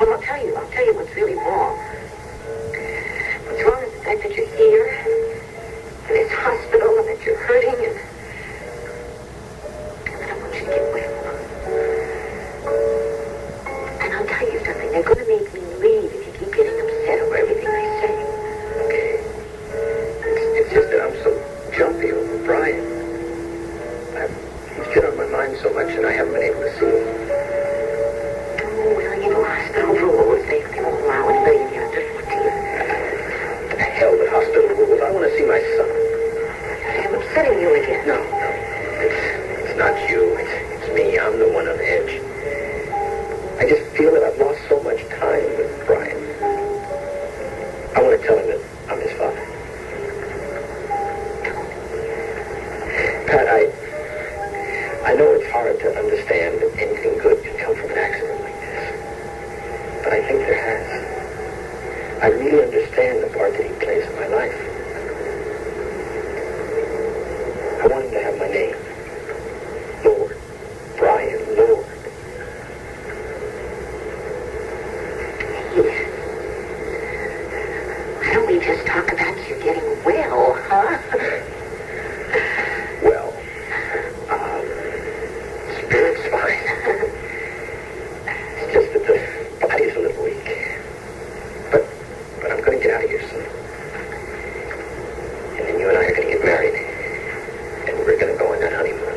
Well, I'll tell you what's really wrong. What's wrong is the fact that you're here, in this hospital, and that you're hurting, and I don't want you to get well. And I'll tell you something. They're going to make me leave if you keep getting upset over everything I say. Okay. It's just that I'm so jumpy over Brian. He's been on my mind so much, and I haven't been able to see him. Oh, well, you know, hospital rules. They won't allow anybody in here under 14. The hell with hospital rules. I want to see my son. I'm upsetting you again. No. It's not you. It's me. I'm the one on edge. I just feel that I've lost so much time with Brian. I want to tell him that I'm his father. Pat, I know it's hard to understand that anything good can come from an accident like this. But I think there has. I really understand the part that he plays in my life. I want him to have my name. Lord. Brian, Lord. Why don't we just talk about you getting well, huh? Well, spirit's fine. It's just that the body's a little weak. But I'm going to get out of here soon. And then you and I are going to get married. And we're going to go on that honeymoon.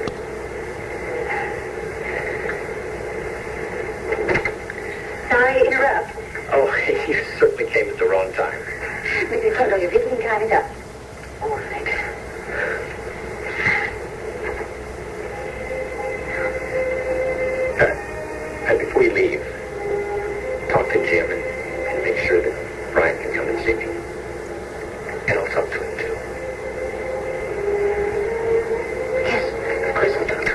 Sorry to interrupt. Oh, you certainly came at the wrong time. Mrs. Kendall, you're getting tied up. All right. And before you leave, talk to Jim and make sure that Brian can come and see me. And I'll talk to him too. Yes, of course I'll talk to him.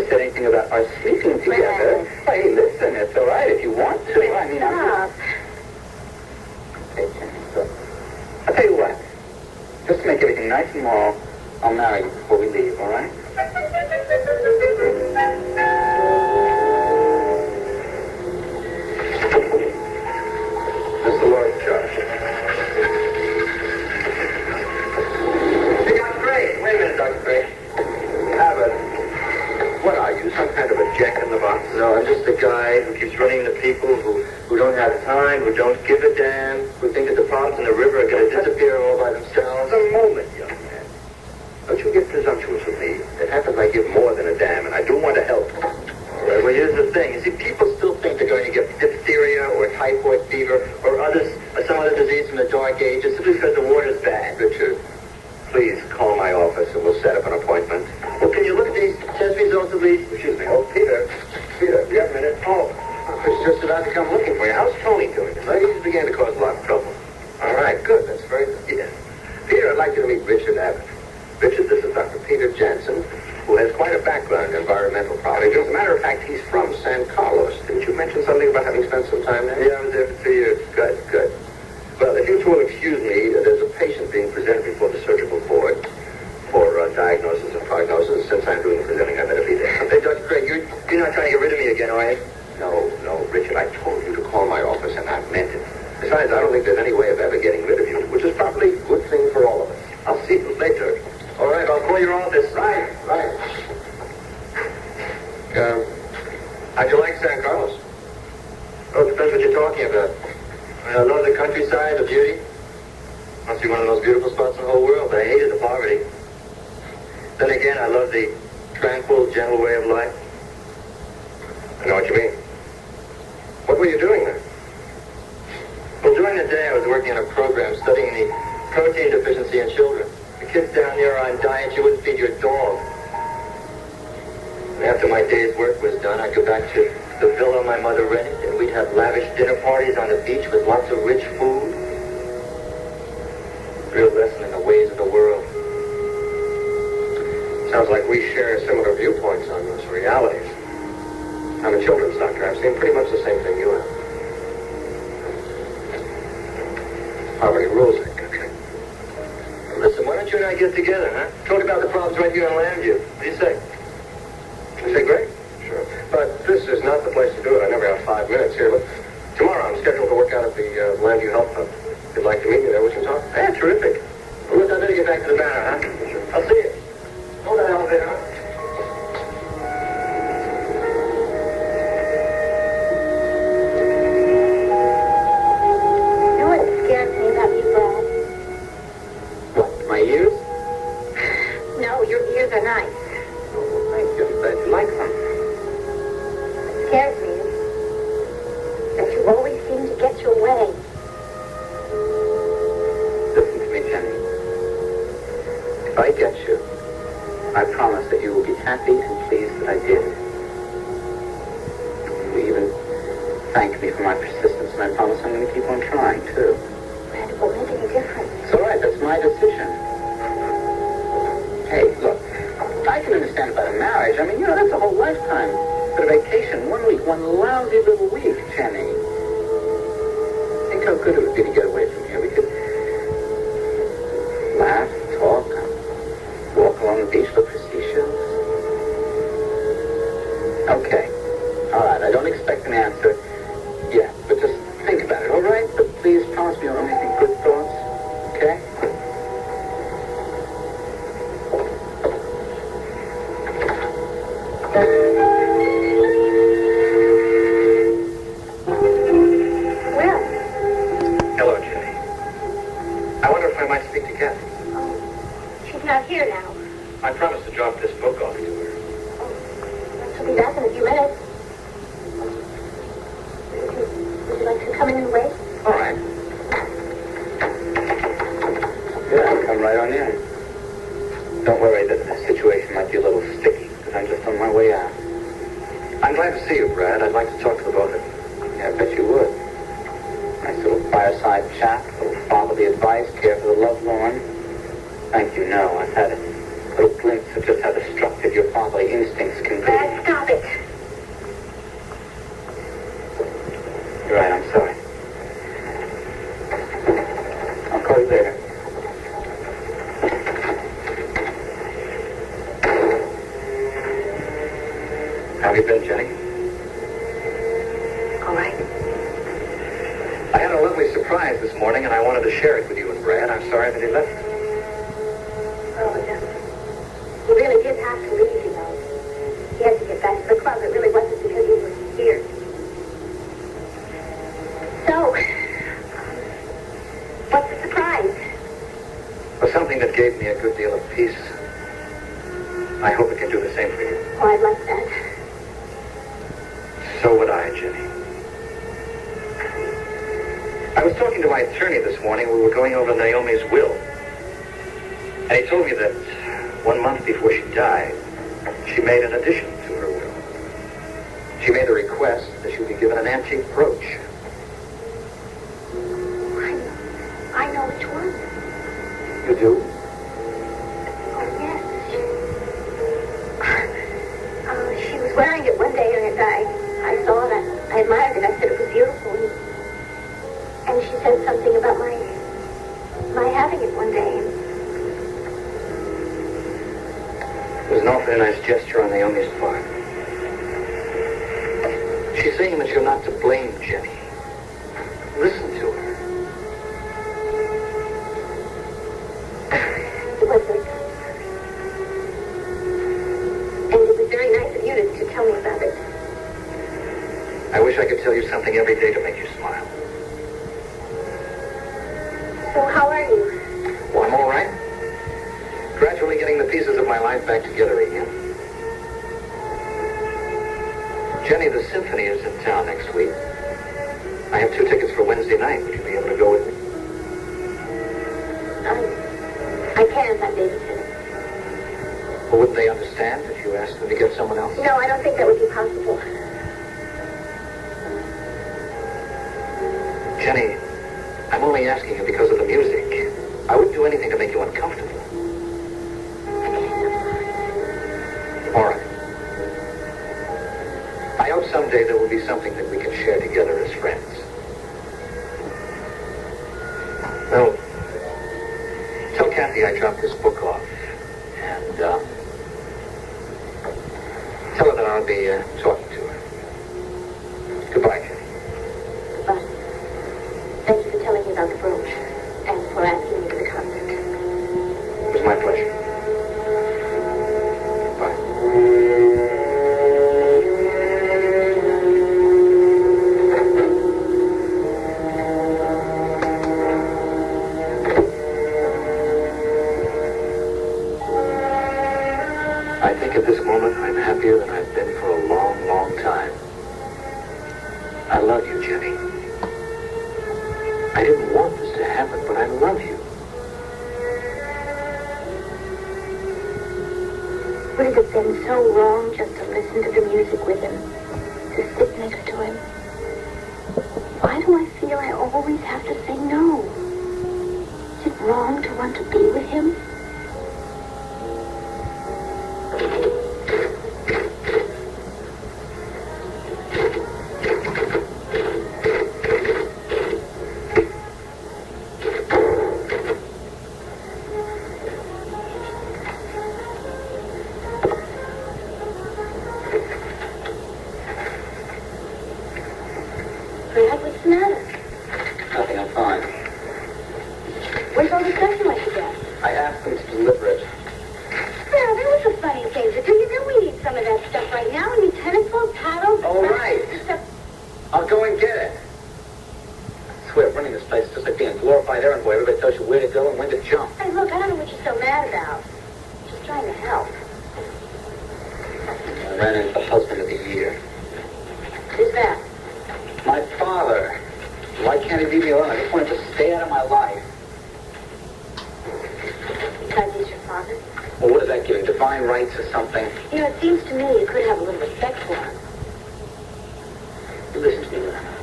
never said anything about our sleeping together. Hey, listen, it's all right if you want to. I mean, Stop. Okay, so I'll tell you what. Just to make everything nice and moral, I'll marry you before we leave, all right? Mr. Lord, Josh. Hey, Dr. Gray. Wait a minute, Dr. Gray. Abbott. What are you, some kind of a jack in the box? No, I'm just a guy who keeps running into people who don't have time, who don't give a damn, who think that the problems in the river are going to disappear all by themselves. A moment, young man. Don't you get presumptuous with me. It happens I give more than a damn, and I do want to help. All right, well, here's the thing. You see, people still think they're going to get diphtheria or typhoid fever or some other disease from the dark ages simply because the water's bad. Richard, please call my office and we'll set up an appointment. Well, can you look at these test results at least? Excuse me. Oh, Peter, do you have a minute? Oh, I was just about to come looking for you. How's Tony doing? The ladies began to cause a lot of trouble. All right, good. That's very good. Yeah. Peter, I'd like you to meet Richard Abbott. Richard, this is Dr. Peter Jansen, who has quite a background in environmental problems. As a matter of fact, he's from San Carlos. Didn't you mention something about having spent some time there? Yeah, I was there for 2 years. Good, good. Well, if you two will excuse me, there's a patient being presented before the surgical board for diagnosis and prognosis. Since I'm doing the presenting, I better be there. Hey, Dr. Craig, you're not trying to get rid of me again, are you? No, Richard, I told you to call my office, and I meant it. Besides, I don't think there's any way of ever getting rid of you, which is probably a good thing for all of us. I'll see you later. All right, I'll call your office. Right. How'd you like San Carlos? Oh, it depends what you're talking about. I love the countryside, the beauty. Must be one of those beautiful spots in the whole world, but I hated the poverty. Then again, I love the tranquil, gentle way of life. I know what you mean. What were you doing there? Well, during the day, I was working on a program studying the protein deficiency in children. The kids down there are on diets you wouldn't feed your dog. And after my day's work was done, I'd go back to the villa my mother rented, and we'd have lavish dinner parties on the beach with lots of rich food. Real lesson in the ways of the world. Sounds like we share similar viewpoints on those realities. I'm a children's doctor. I've seen pretty much the same thing you have. Poverty rules that country. Listen, why don't you and I get together, huh? Talk about the problems right here on Landview. What do you say? I say great. Sure. But this is not the place to do it. I never have 5 minutes here. Look, tomorrow I'm scheduled to work out at the Landview Health Club. If you'd like to meet me there, we can talk. Yeah, terrific. Well, look, I better get back to the banner, huh? Sure. I'll see you. Hold that elevator, huh? You know what scares me about you, Brad? What, my ears? No, your ears are nice. Oh, thank you. I'm glad you like them. What scares me is that you always seem to get your way. Listen to me, Jenny. If I get you, I promise that you will be happy and pleased that I did. You even thank me for my persistence, and I promise I'm going to keep on trying, too. Brad, it won't make any difference. It's all right. That's my decision. Hey, look, I can understand about a marriage. I mean, that's a whole lifetime. But a vacation, 1 week, one lousy little week, Jenny. Think how good it would be to get away from here. We could laugh, talk, walk along the beach, look for seashells. Okay. All right, I don't expect an answer yet, but just think about it, all right? But please promise me you'll only think good thoughts, okay? Well, Hello, Jenny. I wonder if I might speak to Katherine. she's not here now. I promised to drop this book off to her. She'll be back in a few minutes. Would you like to come in and wait? All right. Yeah, I'll come right on in. Don't worry that the situation might be a little sticky, because I'm just on my way out. I'm glad to see you, Brad. I'd like to talk to the both of you. Yeah, I bet you would. Nice little fireside chat, a little fatherly advice, care for the loved one. Thank you, no. I've had a little glimpse of just how destructive that your fatherly instincts can be. Dad, stop it. You're right, I'm sorry. I'll call you later. How have you been, Jenny? All right. I had a lovely surprise this morning, and I wanted to share it with you and Brad. I'm sorry that he left. Oh, he really did have to leave, you know. He had to get back to the club. It really wasn't because he was here. So, what's the surprise? For something that gave me a good deal of peace. I hope it can do the same for you. Oh, I'd like that. So would I, Jenny. I was talking to my attorney this morning. We were going over Naomi's will. And he told me that 1 month before she died, she made an addition to her will. She made a request that she be given an antique brooch. I know which one. You do? Oh, yes. She was wearing it one day, and I saw it. I admired it. I said it was beautiful. And she said something about my having it one day. It was an awfully nice gesture on Naomi's part. She's saying that you're not to blame, Jenny. Listen to her. It was very kind. And it was very nice of you to tell me about it. I wish I could tell you something every day to make you smile. So how are you? Well, I'm all right. Gradually getting the pieces of my life back together again. Jenny, the symphony is in town next week. I have 2 tickets for Wednesday night. Would you be able to go with me? I can't. I'm babysitting. Well, wouldn't they understand if you asked them to get someone else? No, I don't think that would be possible. Jenny, I'm only asking you because of the music. I wouldn't do anything to make you uncomfortable. I can't. All right. I hope someday there will be something that we can share together as friends. Well, tell Kathy I dropped this book off. And, tell her that I'll be talking to her. Goodbye, Jenny. Goodbye. Thank you for telling me about the brooch and for asking me to the concert. It was my pleasure. Bye. I think at this moment I'm happier than I've been for a long, long time. I love you, Jenny. I didn't want this to happen, but I love you. Would it have been so wrong just to listen to the music with him? To sit next to him? Why do I feel I always have to say no? Is it wrong to want to be with him? What's the matter? Nothing, I'm fine. Where's all the stuff you like to get? I asked them to deliver it. Well, that was a funny thing to do. You know we need some of that stuff right now. We need tennis balls, paddles, All right. stuff. I'll go and get it. I swear, running this place is just like being a glorified errand boy. Everybody tells you where to go and when to jump. Hey, look, I don't know what you're so mad about. Just trying to help. I ran into the husband of the year. Who's that? My father. Why can't he leave me alone? I just want him to stay out of my life. Because he's your father? Well, what does that give him? Divine rights or something? You know, it seems to me you could have a little respect for him. Listen to me, Lana.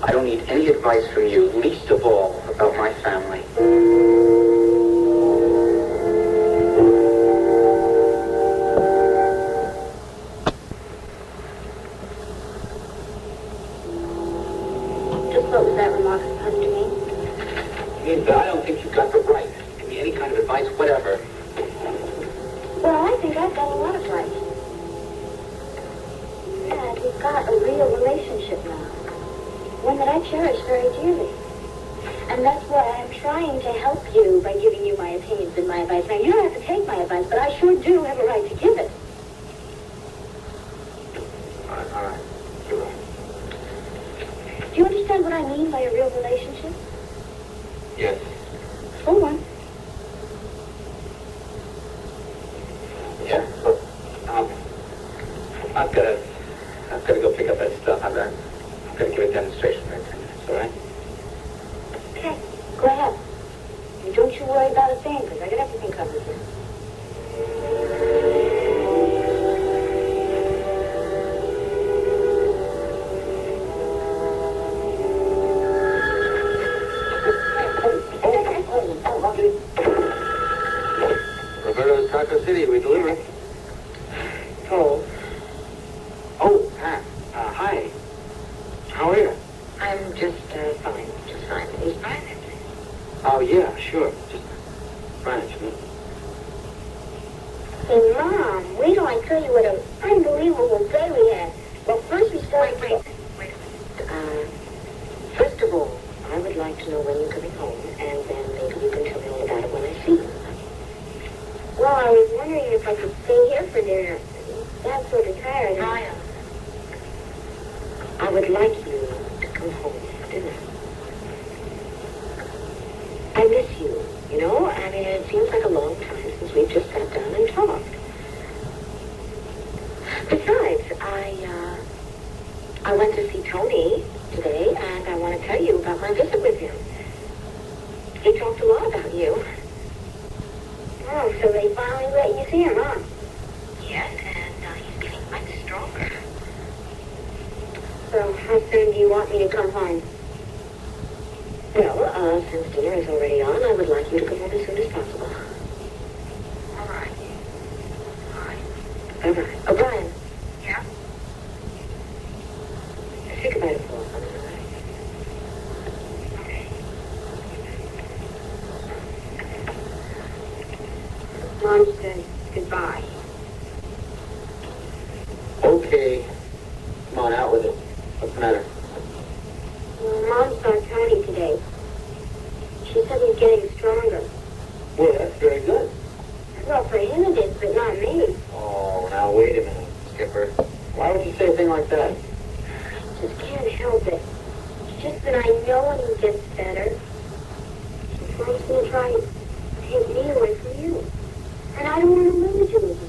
I don't need any advice from you, least of all about my family. means that I don't think you've got the right to give me any kind of advice, whatever. Well, I think I've got a lot of rights. Dad, we've got a real relationship now. One that I cherish very dearly. And that's why I'm trying to help you by giving you my opinions and my advice. Now, you don't have to take my advice, but I sure do have a right to give it. All right. You're right. Do you understand what I mean by a real relationship? Yes. Full one. Yeah. Look, I've got to go pick up that stuff. I'm going to give a demonstration in 10 minutes, all right? Okay, go ahead. And don't you worry about a thing, because I got everything covered here. Roberto's Taco City, we deliver. Hello. Oh, Pat. Hi. How are you? I'm just fine. Just fine. Is Brian there, please? Oh, yeah, sure. Just French, Hey, Mom, wait till I tell you what an unbelievable day we had. Well, first we started... Wait a minute. First of all, I would like to know when you're coming home, and then maybe you can tell me all about it when I see you. Well, I was wondering if I could stay here for dinner. Dad's sort of tired. Brian. I would like you to come home for dinner. I miss you, you know? I mean, it seems like a long time since we've just sat down and talked. Besides, I went to see Tony today, and I want to tell you about my visit with him. He talked a lot about you. Oh, so they finally let you see him, huh? Yes, and he's getting much stronger. So, how soon do you want me to come home? Well, since dinner is already on, I would like you to come home as soon as possible. All right. All right. Oh, Brian. Yeah? Say goodbye to Paul. Okay. Mom said goodbye. Okay. Come on, out with it. What's the matter? Well, Mom saw Tony today. She said he's getting stronger. Well, that's very good. Well, for him it is, but not me. Oh, now wait a minute, Skipper. Why would you say a thing like that? I just can't help it. It's just that I know when he gets better, Mom's going to try and take me away from you. And I don't want to lose you again.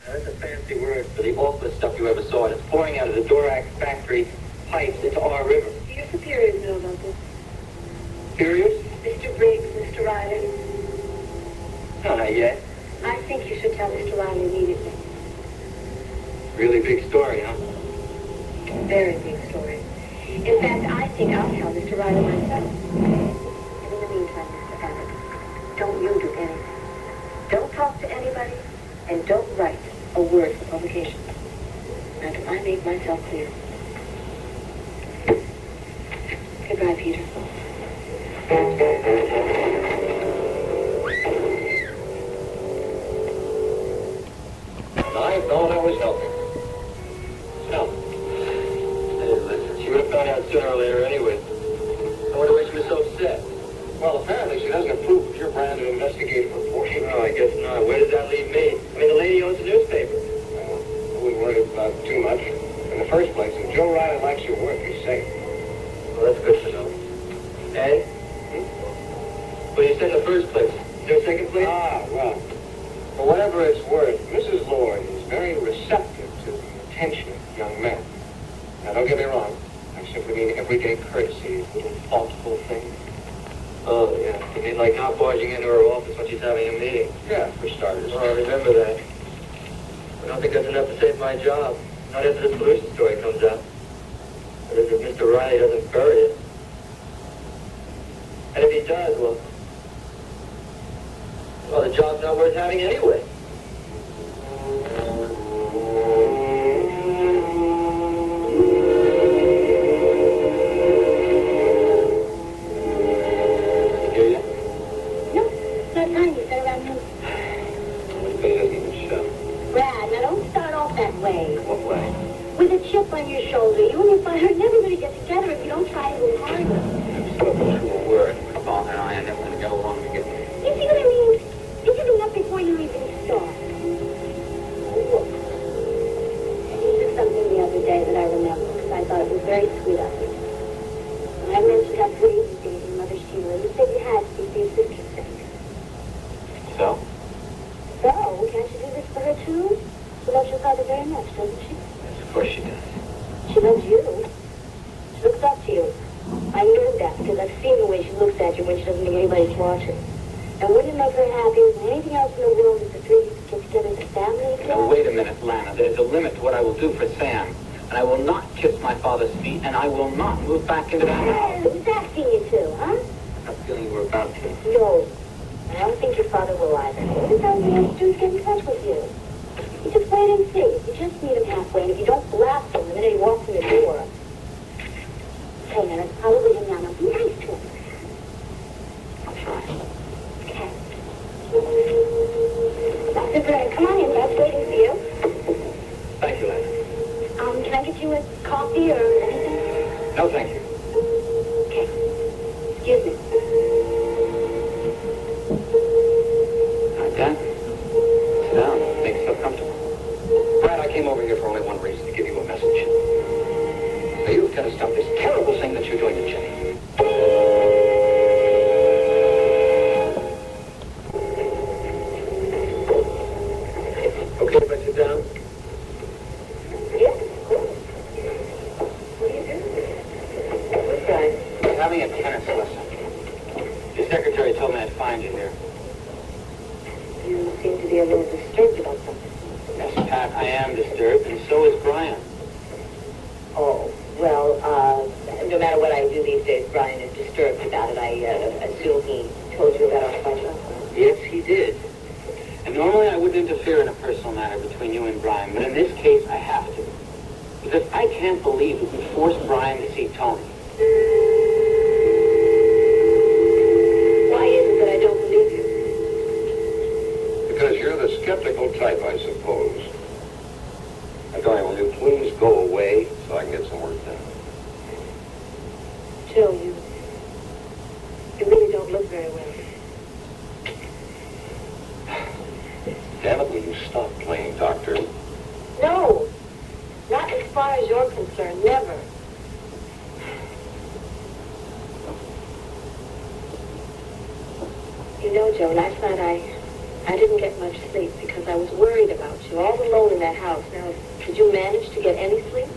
That's a fancy word for the awfulest stuff you ever saw. And it's pouring out of the Dorak factory pipes into our river. Do your superiors know about this? Superiors? Mr. Briggs, Mr. Riley. No, not yet. I think you should tell Mr. Riley immediately. Really big story, huh? Very big story. In fact, I think I'll tell Mr. Riley myself. And in the meantime, Mr. Abbott, don't you do anything. Don't talk to anybody, and don't write a word for publication. Now, do I make myself clear? Goodbye, Peter. I thought I was helping. No. Hey, listen, she would have found out sooner or later anyway. I wonder why she was so upset. Well, apparently she doesn't approve of your brand of investigative reporting. No, I guess not. Where does that leave me? I mean, the lady owns a newspaper. Well, I wouldn't worry about it too much. In the first place, if Joe Riley likes your work, he's safe. Well, that's good to know. Ed? Well, you said in the first place. Is there a second place? Ah, well, for whatever it's worth, Mrs. Lord is very receptive to the attention of young men. Now, don't get me wrong. I simply mean everyday courtesy, little thoughtful things. Oh, yeah. You mean like not barging into her office when she's having a meeting? Yeah, for starters. Well, I remember that. I don't think that's enough to save my job. Not after this pollution story comes out. But if Mr. Riley doesn't bury it. does, well, the job's not worth having anyway. With a chip on your shoulder, you and your father are never going to get together if you don't try a little harder. I've spoken to a word. Paul and I are never going to get along together. You see what I mean? Think of enough before you even start. Look, you said something the other day that I remember, because I thought it was very sweet of you. When I mentioned how pretty you did in Mother's funeral, you said you had to be for your sister's sake. So? So, can't you do this for her too? She loves your father very much, doesn't she? Of course she does. She loves you. She looks up to you. I know that because I've seen the way she looks at you when she doesn't think anybody's watching. And wouldn't it make her happier than anything else in the world if the three of you could get together as a family again? Now, wait a minute, Lana. There's a limit to what I will do for Sam. And I will not kiss my father's feet, and I will not move back into that house. Who's asking you to, huh? I have a feeling you were about to. No. I don't think your father will either. What all you have to do is get in touch with you. You just wait and see. You just meet him halfway, and if you don't blast him the minute he walks in the door. Hey, man, I'll leave him now. Now, be nice to him. I'll try. Okay. Dr. Gray, come on in. Dad's waiting for you. Thank you, Lana. Can I get you a coffee or anything? No, thank you. Okay. Excuse me. Dan, sit down. Make yourself comfortable. Brad, I came over here for only one reason, to give you a message. Now, you've got to stop this terrible thing that you're doing to Jenny. Okay if I sit down? Yeah, cool. What are you doing? What guy? I'm having a tennis lesson. Your secretary told me I'd find you here. You seem to be a little disturbed about something. Yes, Pat, I am disturbed, and so is Brian. Oh, well, no matter what I do these days, Brian is disturbed about it. I assume he told you about our fight last night. Yes, he did. And normally I wouldn't interfere in a personal matter between you and Brian, but in this case I have to. Because I can't believe that we forced Brian to see Tony. Why is it that I don't believe you? Because you're the skeptical type, I suppose. Now, Dorian, will you please go away so I can get some work done? Joe, you really don't look very well. Damn it, will you stop playing doctor? No, not as far as you're concerned, never. You know, Joe, last night I didn't get much sleep because I was worried about you, all alone in that house. Now, did you manage to get any sleep?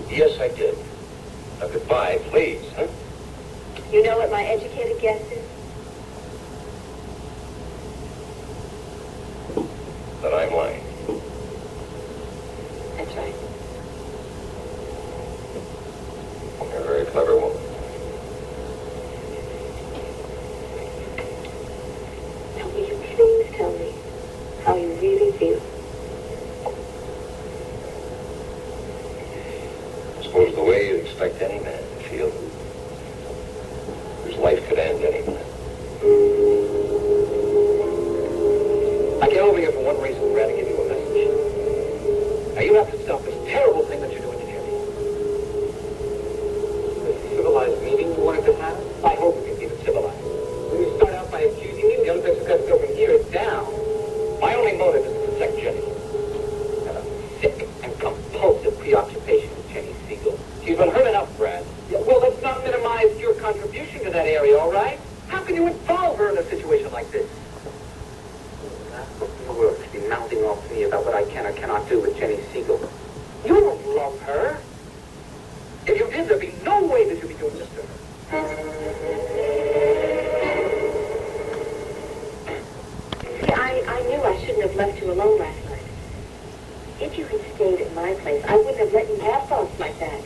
Yes, I did. Now, goodbye, please, huh? You know what my educated guess is? That I'm lying. That's right. You're a very clever woman. Now, will you please tell me how you really feel? I suppose the way you expect any man to feel. Whose life could end any minute. I came over here for one reason, Brad, to give you a message. Now, you have to stop this terrible thing that you're doing to Jenny. The civilized meeting you wanted to have? I hope it can be the civilized. When you start out by accusing me, the only place you've got to go from here is down. My only motive is to protect Jenny. I have a sick and compulsive preoccupation with Jenny Siegel. She's been hurt enough, Brad. Yeah, well, let's not minimize your contribution to that area, all right? How can you involve her in a situation like this? In the world to be mouthing off to me about what I can or cannot do with Jenny Siegel. You don't love her. If you did, there'd be no way that you'd be doing this to her. See, I knew I shouldn't have left you alone last night. If you had stayed at my place, I wouldn't have let you have thoughts like that.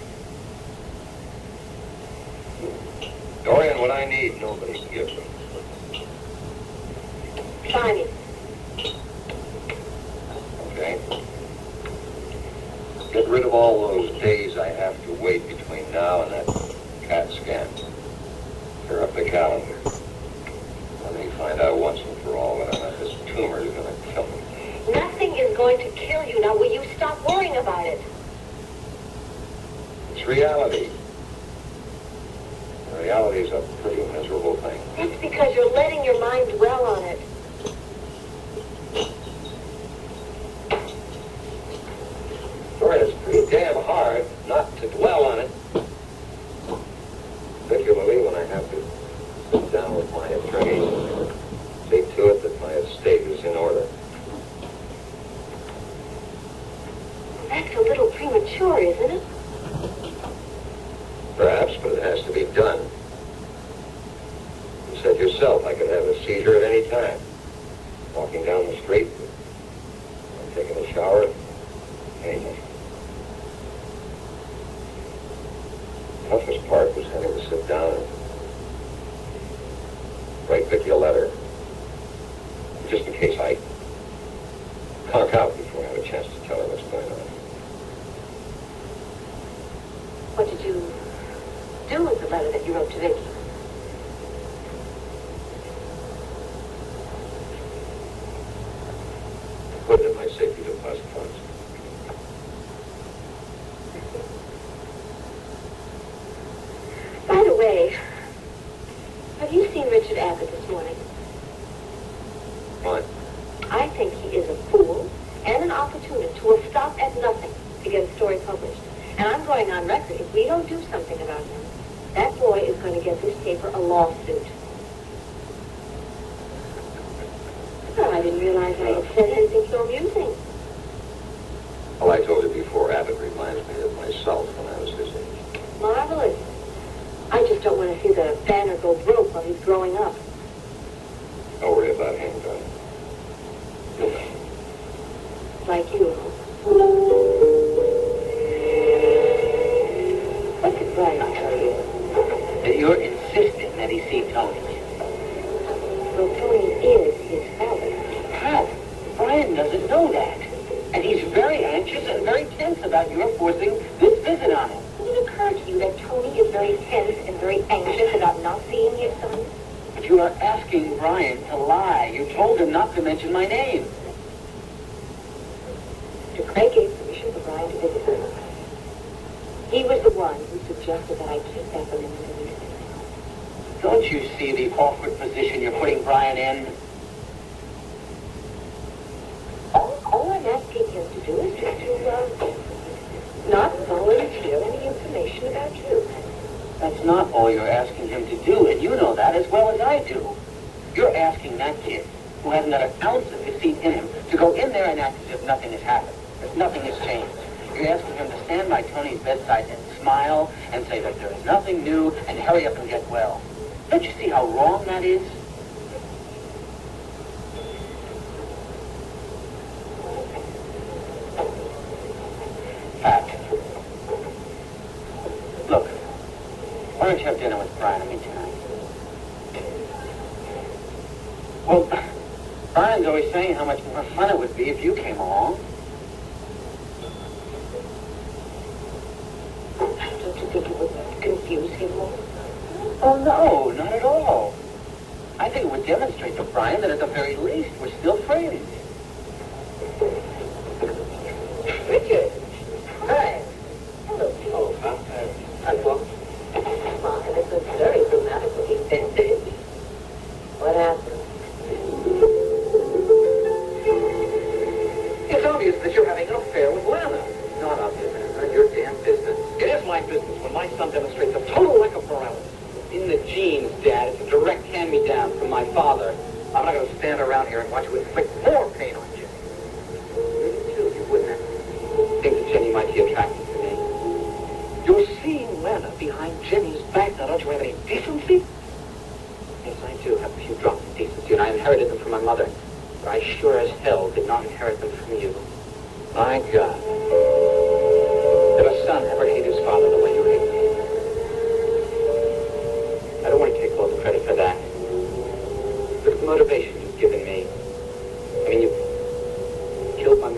Dorian, what I need, nobody gives me. Shiny. Okay? Get rid of all those days I have to wait between now and that CAT scan. Clear up the calendar. Let me find out once and for all whether or not this tumor is going to kill me. Nothing is going to kill you. Now, will you stop worrying about it? It's reality. Reality is a pretty miserable thing. That's because you're letting your mind dwell on it. Sure, it's pretty damn hard not to dwell on it. Particularly when I have to sit down with my attorney and see to it that my estate is in order. That's a little premature, isn't it? Perhaps, but it has to be done. You said yourself I could have a seizure at any time. Walking down the street, I'm taking a shower, anything. The toughest part was having to sit down and write Vicky a letter, just in case I conk out before I have a chance to tell her what's going on. What did you do with the letter that you wrote to Vicky? Put it in my safety deposit box. By the way, have you seen Richard Abbott this morning? What? I think he is a fool and an opportunist who will stop at nothing to get a story published. And I'm going on record. If we don't do something about him, that boy is going to get this paper a lawsuit. Well, I didn't realize I had said anything so amusing. Well, I told you before, Abbott reminds me of myself when I was his age. Marvelous. I just don't want to see the banner go broke while he's growing up. Don't worry about him, darling. Like you. What did Brian tell you? That you're insisting that he see Tony. Well, Tony is his father. Pat, Brian doesn't know that. And he's very anxious and very tense about your forcing this visit on him. Did it occur to you that Tony is very tense and very anxious about not seeing his son? But you are asking Brian to lie. You told him not to mention my name. Mr. Craig gave permission for Brian to visit her. He was the one who suggested that I keep that from him in the newspaper. Don't you see the awkward position you're putting Brian in? All I'm asking him to do is just to not volunteer any information about you. That's not all you're asking him to do, and you know that as well as I do. You're asking that kid, who hasn't got an ounce of deceit in him, to go in there and act as if nothing has happened, as nothing has changed. You're asking him to stand by Tony's bedside and smile and say that there is nothing new and hurry up and get well. Don't you see how wrong that is? Pat, look, why don't you have dinner with Brian and me tonight? Well, Brian's always saying how much more fun it would be if you came along. Don't you think it would confuse him more? Oh, no, not at all. I think it would demonstrate to Brian that at the very least we're still friends. Richard! Hi! Hello. Oh, Well, this was very dramatically vintage. What happened? It's obvious that you're having an affair with Lana. Not obvious, it's not your damn business. It is my business when my son demonstrates a total lack of morality. In the genes, Dad. It's a direct hand-me-down from my father. I'm not going to stand around here and watch you inflict more pain on Jenny. You too, you wouldn't have. Think that Jenny might be attracted to me. You're seeing Lana behind Jenny's back. Now, don't you have any decency? Yes, I do have a few drops of decency, and I inherited them from my mother. But I sure as hell did not inherit them from you. My God. Did a son ever hate his father the way you hate me? I don't want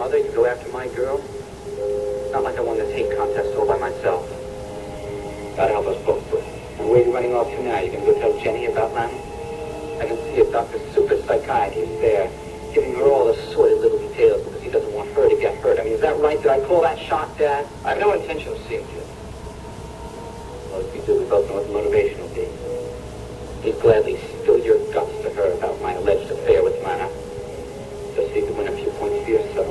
mother, you go after my girl. It's not like I won this hate contest all by myself. God help us both, bro. And where are you running off to now? You gonna go tell Jenny about Lana? I can see a doctor, super psychiatrist there, giving her all the sordid little details because he doesn't want her to get hurt. I mean, is that right? Did I call that shot, Dad? I have no intention of seeing you. Well, if you do, we both know what the motivation will be. You'd gladly spill your guts to her about my alleged affair with Lana, just so you could win a few points for yourself.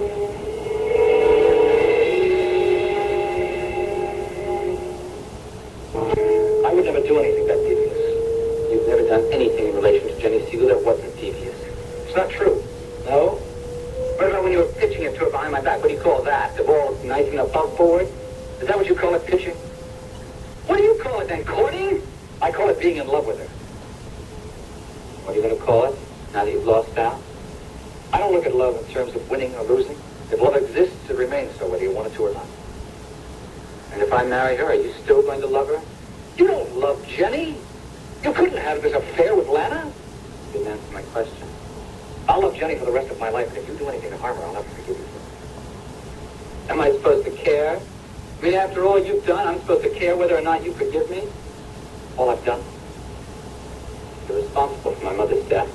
I would never do anything that devious. You've never done anything in relation to Jenny Siegel that wasn't devious. It's not true. No? What about when you were pitching it to her behind my back? What do you call that? The ball knifing above forward? Is that what you call it, pitching? What do you call it then, courting? I call it being in love with her. What are you going to call it, now that you've lost out? I don't look at love in terms of winning or losing. If love exists, it remains so, whether you want it to or not. And if I marry her, are you still going to love her? You don't love Jenny. You couldn't have this affair with Lana. You didn't answer my question. I'll love Jenny for the rest of my life, and if you do anything to harm her, I'll never forgive you. Am I supposed to care? I mean, after all you've done, I'm supposed to care whether or not you forgive me? All I've done? You're responsible for my mother's death.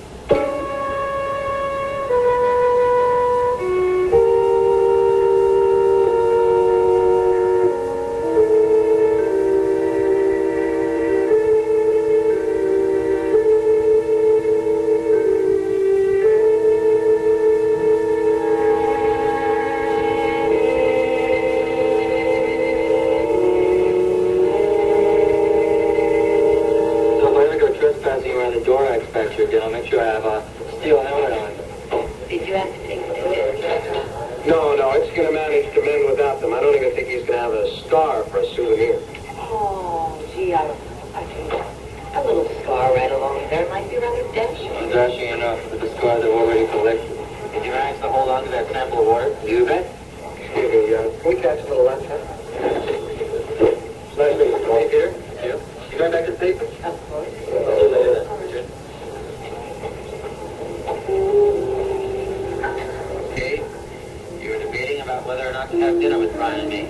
I'll make sure I have a steel helmet on. Did you have to take the picture? No, it's going to manage to mend without them. I don't even think he's going to have a scar for a souvenir. Oh, gee, I think a little scar right along there might be rather dashing. Dashing enough for the scar they've already collected. Did you manage to hold on to that sample of water? You bet. Excuse me, can we catch a little lunch, huh? It's nice meeting you. Hey, Peter. You going back to sleep? Of course. I'll see you later then. Okay, you were debating about whether or not to have dinner with Brian and me.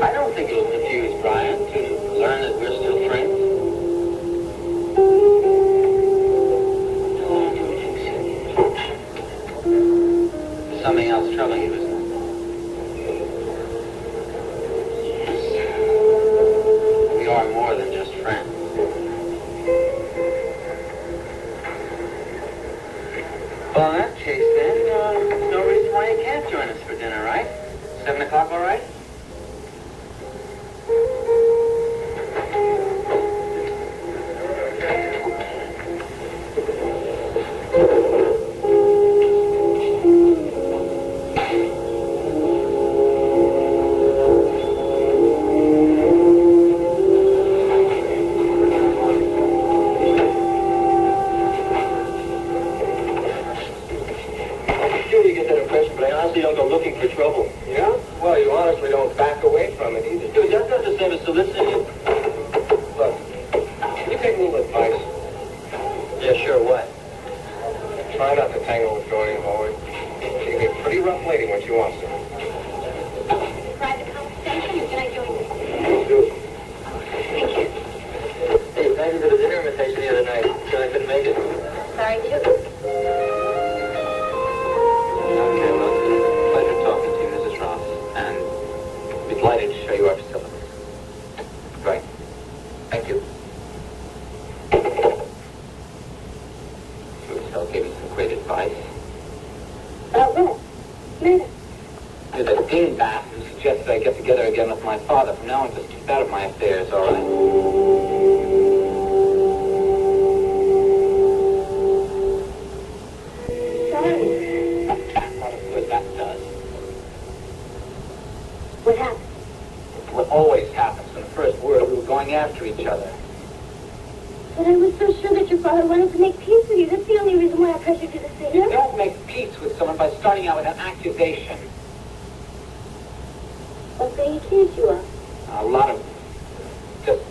I don't think it'll confuse Brian to learn that we're still friends. There's something else troubling you, isn't it? Yes. We are more than just friends. Well, in that case, then, there's no reason why you can't join us for dinner, right? 7 o'clock, all right?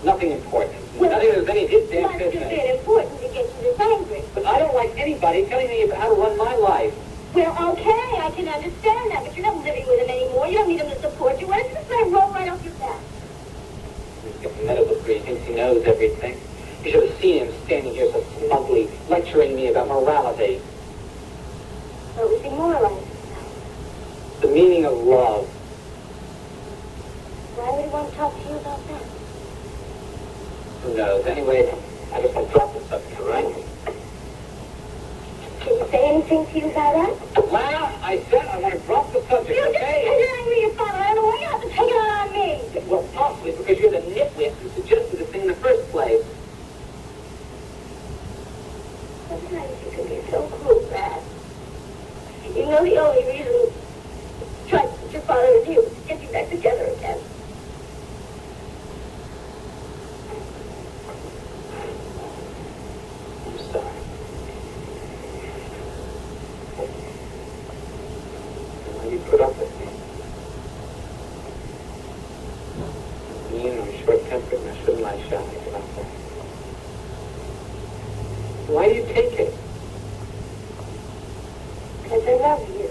Nothing important. Well, nothing that's any damn business. Important to get you this angry. But I don't like anybody telling me how to run my life. Well, okay, I can understand that, but you're not living with him anymore. You don't need him to support you. Why doesn't this man roll right off your back? He's got a medical degree. He thinks he knows everything. You should have seen him standing here so smugly, lecturing me about morality. What was he moralizing? The meaning of love. Why would he want to talk to you about that? Who knows? Anyway, I just want to drop the subject, all right? Can you say anything to you about that? Lana, I said I want to drop the subject, You just okay? take it on me, your father. I don't know why you have to take it on me. Well, possibly because you're the nitwit who suggested the thing in the first place. Sometimes you can be so cruel, Brad. You know the only reason you tried to put your father with you was to get you back together again. I'm sorry. Why do you put up with me? Mean, I'm short-tempered, and I shouldn't lie shy about that. Why do you take it? Because I love you.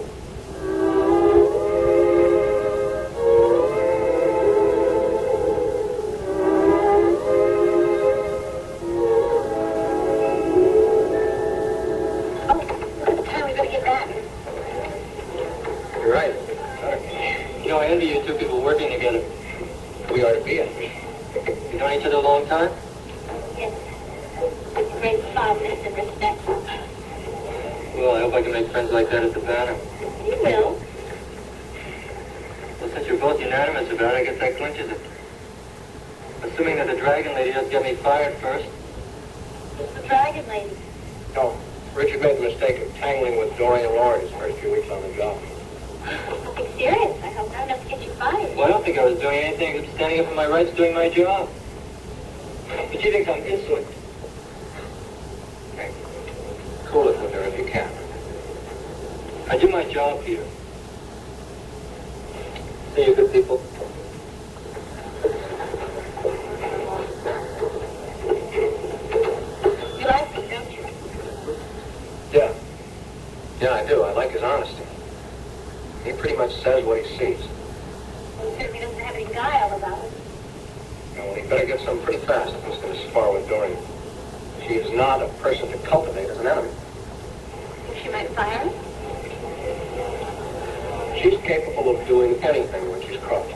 Oh, time we better get back. You're right. You know, I envy you two people working together. We ought to be in. You known each other a long time? Yes. Great fondness and respect. Well, I hope I can make friends like that at the Banner. You will. Well, since you're both unanimous about it, I guess that clinches it. Assuming that the Dragon Lady doesn't get me fired first. Who's the dragon lady? No, Richard made the mistake of tangling with Dorian Laurie his first few weeks on the job. Nothing serious. I hope not enough to get you fired. Well, I don't think I was doing anything except standing up for my rights doing my job. But she thinks I'm insolent. Okay. Cool it with her if you can. I do my job, Peter. See you good people. You like me, don't you? Yeah. Yeah, I do. I like his honesty. He pretty much says what he sees. Well, he certainly doesn't have any guile about it. Well, he better get some pretty fast if he's going to spar with Dorian. She is not a person to cultivate as an enemy. Think she might fire him? She's capable of doing anything when she's crossed.